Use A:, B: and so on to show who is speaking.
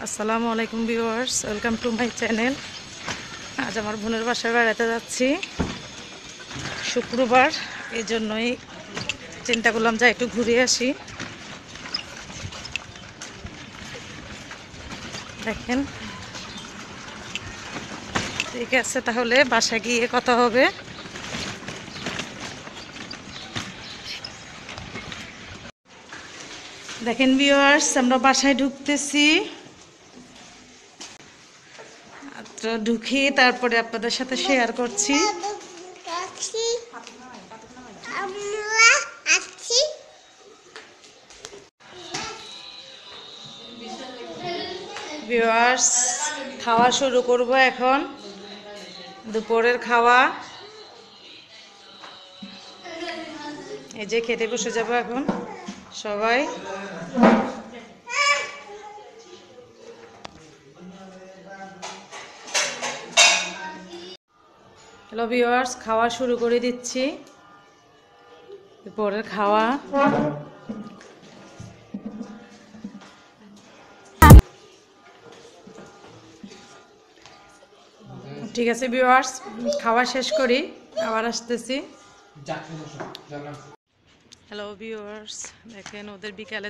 A: আসসালামু আলাইকুম viewers, welcome to my channel. আজ আমার বোনের বাসায় বেড়াতে যাচ্ছি, শুক্রবার। এই জন্যই চিন্তা করলাম যে একটু ঘুরে আসি। দেখেন, ঠিক আছে, তাহলে বাসায় গিয়ে কথা হবে। দেখেন ভিউয়ার্স, আমরা বাসায় ঢুকতেছি। ঢুকি তারপরে আপনাদের সাথে শেয়ার করছি। ভিউয়ার্স, খাওয়া শুরু করব এখন, দুপুরের খাওয়া। এই যে খেতে বসে যাব এখন সবাই। হ্যালো ভিউয়ার্স, খাওয়া শুরু করে দিচ্ছি, দুপুরের খাওয়া। ঠিক আছে ভিউয়ার্স, খাওয়া শেষ করি, আবার আসতেছি। হ্যালো ভিউয়ার্স, দেখেন ওদের বিকালে